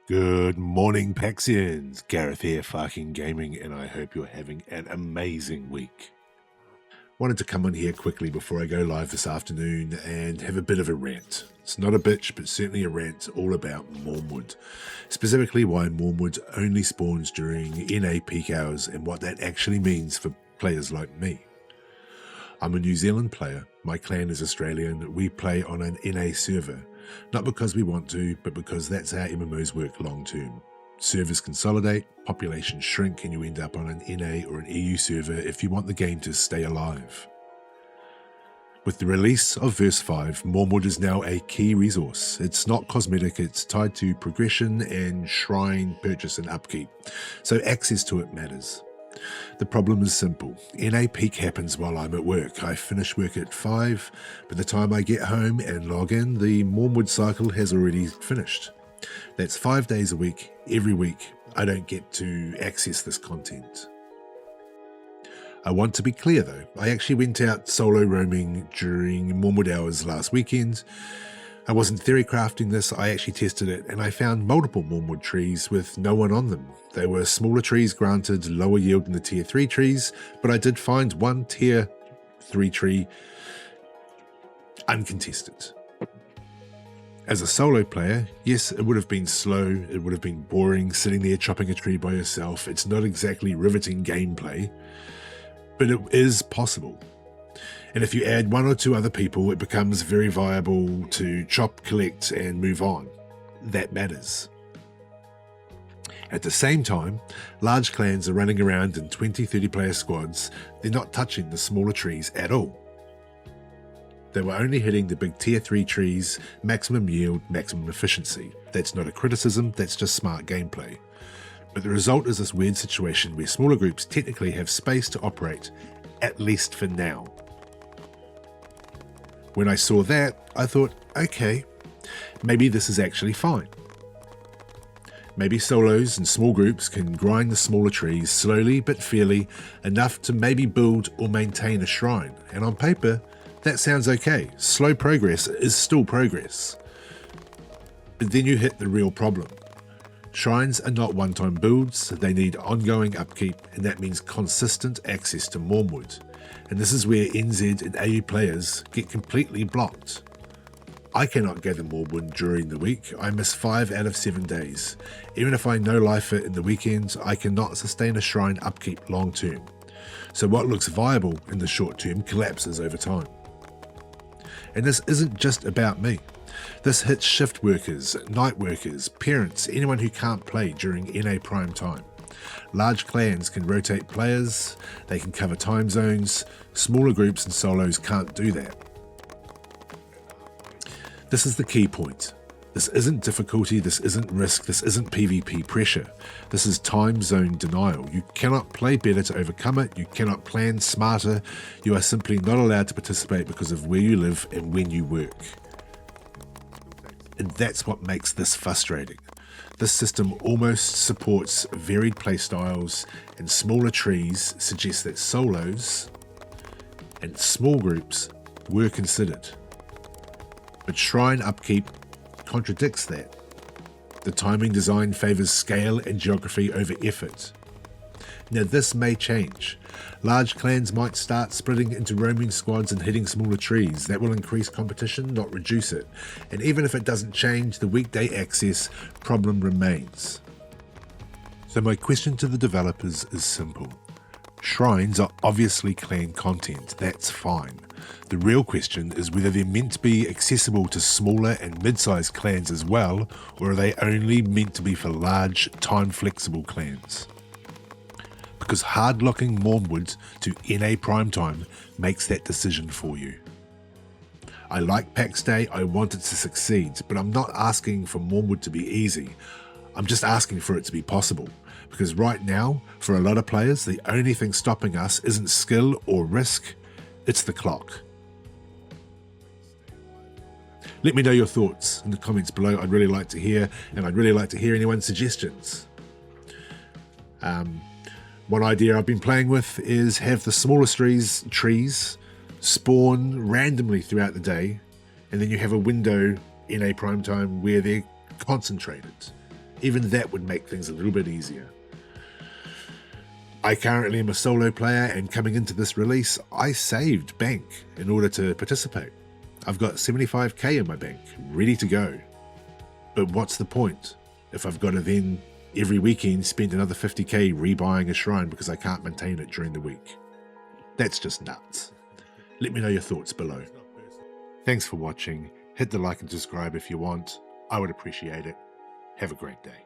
Good morning, Paxians. Gareth here, Farking Gaming, and I hope you're having an amazing week. Wanted to come on here quickly before I go live this afternoon and have a bit of a rant. It's not a bitch, but certainly a rant all about Mournwood. Specifically why Mournwood only spawns during NA peak hours and what that actually means for players like me. I'm a New Zealand player, my clan is Australian, we play on an NA server. Not because we want to, but because that's how MMOs work long term. Servers consolidate, populations shrink, and you end up on an NA or an EU server if you want the game to stay alive. With the release of Verse 5, Mournwood is now a key resource. It's not cosmetic, it's tied to progression and shrine purchase and upkeep, so access to it matters. The problem is simple. NA peak happens while I'm at work. I finish work at 5. By the time I get home and log in, the Mournwood cycle has already finished. That's 5 days a week, every week. I don't get to access this content. I want to be clear though. I actually went out solo roaming during Mournwood hours last weekend. I wasn't theory crafting this, I actually tested it and I found multiple Mournwood trees with no one on them. They were smaller trees, granted, lower yield than the tier 3 trees, but I did find one tier 3 tree uncontested. As a solo player, yes, it would have been slow, it would have been boring sitting there chopping a tree by yourself. It's not exactly riveting gameplay, but it is possible. And if you add 1 or 2 other people, it becomes very viable to chop, collect, and move on. That matters. At the same time, large clans are running around in 20-30 player squads. They're not touching the smaller trees at all. They were only hitting the big tier 3 trees, maximum yield, maximum efficiency. That's not a criticism, that's just smart gameplay. But the result is this weird situation where smaller groups technically have space to operate, at least for now. When I saw that, I thought, okay, maybe this is actually fine. Maybe solos and small groups can grind the smaller trees slowly but fairly enough to maybe build or maintain a shrine. And on paper, that sounds okay. Slow progress is still progress. But then you hit the real problem. Shrines are not one-time builds, they need ongoing upkeep, and that means consistent access to Mournwood. And this is where NZ and AU players get completely blocked. I cannot gather Morwood during the week. I miss 5 out of 7 days. Even if I no life it in the weekends, I cannot sustain a shrine upkeep long term. So what looks viable in the short term collapses over time. And this isn't just about me. This hits shift workers, night workers, parents, anyone who can't play during NA prime time. Large clans can rotate players, they can cover time zones, smaller groups and solos can't do that. This is the key point. This isn't difficulty, this isn't risk, this isn't PvP pressure. This is time zone denial. You cannot play better to overcome it, you cannot plan smarter, you are simply not allowed to participate because of where you live and when you work. And that's what makes this frustrating. This system almost supports varied playstyles, and smaller trees suggest that solos and small groups were considered. But shrine upkeep contradicts that. The timing design favours scale and geography over effort. Now this may change. Large clans might start splitting into roaming squads and hitting smaller trees. That will increase competition, not reduce it. And even if it doesn't change, the weekday access problem remains. So my question to the developers is simple. Shrines are obviously clan content, that's fine. The real question is whether they're meant to be accessible to smaller and mid-sized clans as well, or are they only meant to be for large, time-flexible clans? Because hard-locking Mournwood to NA primetime makes that decision for you. I like Pax Dei, I want it to succeed, but I'm not asking for Mournwood to be easy. I'm just asking for it to be possible. Because right now, for a lot of players, the only thing stopping us isn't skill or risk, it's the clock. Let me know your thoughts in the comments below. I'd really like to hear, and I'd really like to hear anyone's suggestions. One idea I've been playing with is have the smallest trees spawn randomly throughout the day, and then you have a window in a prime time where they're concentrated. Even that would make things a little bit easier. I currently am a solo player, and coming into this release, I saved bank in order to participate. I've got 75k in my bank, ready to go. But what's the point if I've got to then every weekend spend another 50k rebuying a shrine because I can't maintain it during the week? That's just nuts. Let me know your thoughts below. Thanks for watching. Hit the like and subscribe if you want. I would appreciate it. Have a great day.